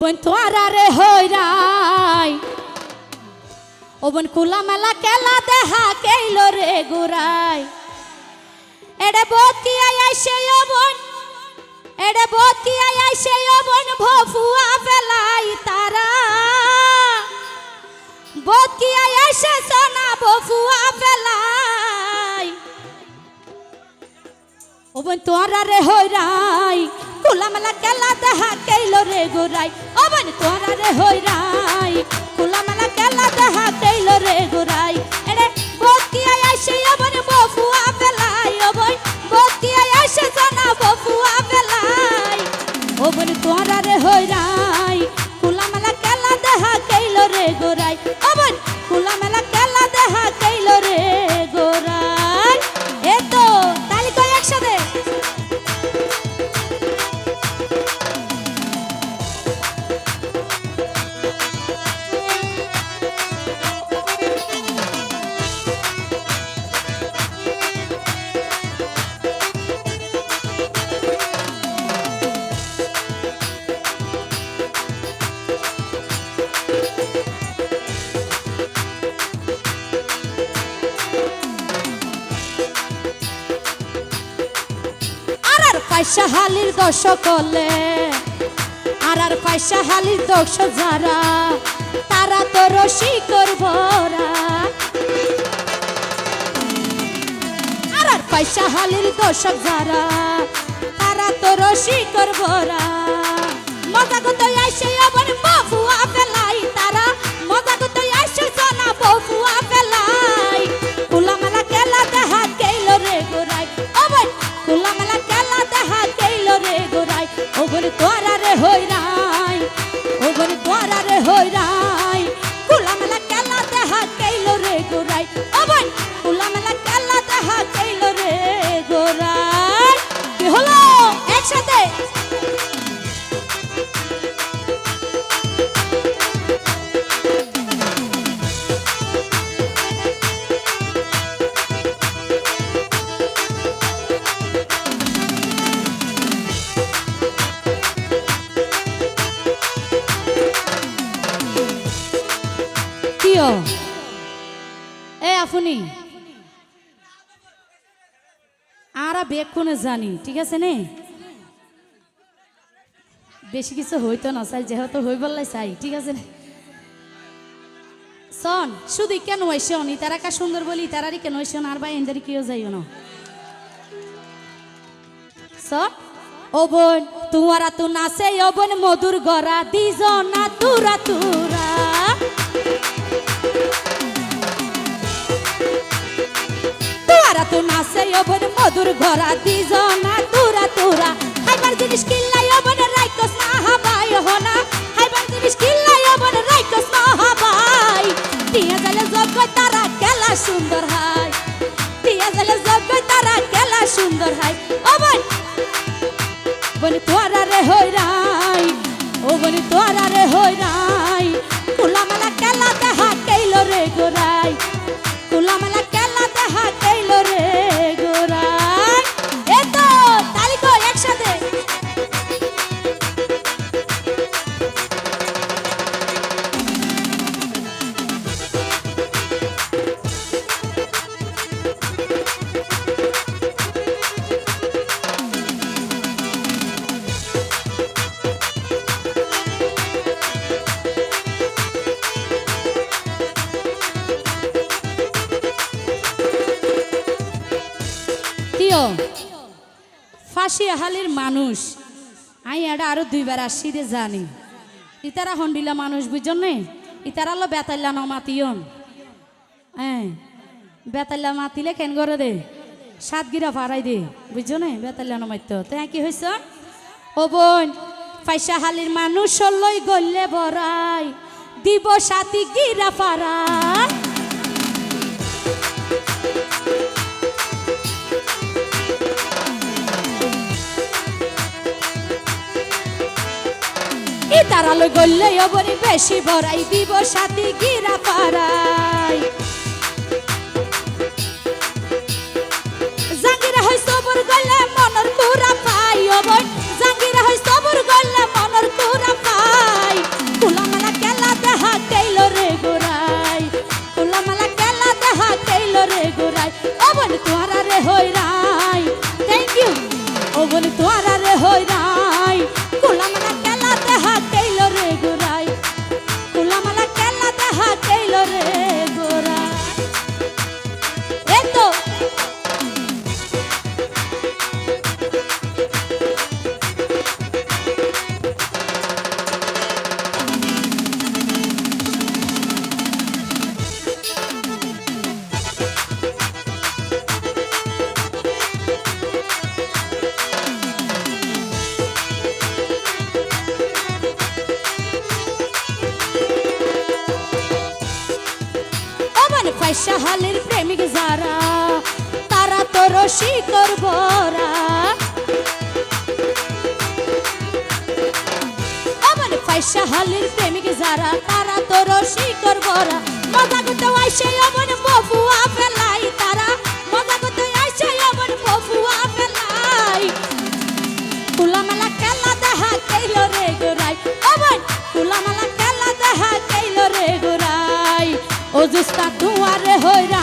বন তোরা রে হইরাই ও বন কুলা মেলা কেলা দেহা কেইলো রে গুরাই এড়ে বোত কি আইছে ও বন এড়ে বোত কি আইছে ও বন ভফুয়া ফেলাই তারা বোত কি আইছে সোনা ভফুয়া ফেলাই ও বন তোরা রে হইরাই কুলা মেলা কেলা দেহা কেইলো রে গুরাই ও বন তোরা রে হইরাই কুলা মেলা কেলা দেহা কেইলো রে গুরাই এরে বোত কি আইছে ও বন ভফুয়া ফেলাই ও বন বোত কি আইছে সোনা ভফুয়া ফেলাই ও বন তোরা রে হইরাই কুলা মেলা কেলা দেহা কেইলো রে গুরাই ও বন কুলা মেলা কেলা দেহা কেইলো রে গুরাই এ তো তালি কই একসাথে পয়সা হালির দোষ করলে আর পয়সা হালির দোষ যারা তারা তো রসি করবরা আর পয়সা হালির দোষ যারা তারা তো রসি করবরা মজা কত আইছে আবার বাফুয়া ফেলাই তারা মজা কত আইছে সোনা বাফুয়া ফেলাই কুলা মেলা কেলা দেহা কেইলো রে গোরাই আবার কুলা মেলা কেলা দেহা কেইলো রে গোরাই ওগর তোরা রে হইরাই ওগর তোরা রে হইরাই কুলা মেলা কেলা দেহা কেইলো রে গোরাই আবার কুলা মেলা কেলা দেহা কেইলো রে গোরাই কি হলো একসাথে এ আপনি আরা বেক্ষণে জানি ঠিক আছে নে বেশি কিছু হইতো না চাই যেহেতু হই বললাই চাই ঠিক আছে শোন শুধু কেন হইসন তারা কা সুন্দর বলি তারারই কেন হইসন আর ভাই এন্দারি কেউ যাইও না শোন ও বোন তুয়ারা তু নাচে ও বোন মধুর গড়া দিজনা তুরা তুরা তু নাচে ও বোন মধুর গড়া দিজনা তুরা তুরা হাইবার জিনিস কিল্লাই ও বোন রাইকস না হাবাই হনা হাইবার জিনিস কিল্লাই ও বোন রাইকস না হাবাই টিয়া জালে জগ তারা কেলা সুন্দর হাই টিয়া জালে জগ তারা কেলা সুন্দর হাই ও বোন বোন তোরা রে হইরাই ও বোন তোরা রে হইরাই কুলা মেলা কেলা দেহা কেইলো রে গোরাই কুলা মেলা কেলা দেহা কেইলো রে গোরাই এ তো তালি কই একসাথে ফাঁসি হালির মানুষ আই এটা আরো দুইবার আসি রে জানি ইতারা হন্ডিলা মানুষ বুঝছেন নে ইতারা হলো বেতাল্লা নমাতিয়ন হ্যাঁ বেতাল্লা মাতিলে কেন করে দে সাত গিরা ভাড়াই দে বুঝছো নে বেতাল্লা নমাইত তো কি হয়েছ ও বোন ফাঁসা হালির মানুষ লই গল্লে বড়াই দিব সাতি গিরা ফাড়াই তারালো গল্লে অবনি বেশি ভরাই দিব সাথে গিরা পারাই জাঙ্গিরা হয় সবর গল্লে মনর পুরা পাই অবন জাঙ্গিরা হয় সবর গল্লে মনর পুরা পাই পয়সা হালের প্রেমিক যারা তারা তো রসিকর ভরা আমার পয়সা হালের প্রেমিক যারা তারা তো রসিকর ভরা মজা করতে আইসে আমার বফুয়া ফেলাই তারা মজা করতে আইসে আমার বফুয়া ফেলাই তুলামালা খেলা দেখা কেইলো রে গোরাই আমার তুলামালা খেলা দেখা কেইলো রে গোরাই ও জুস্তা তুয়ারে হইরা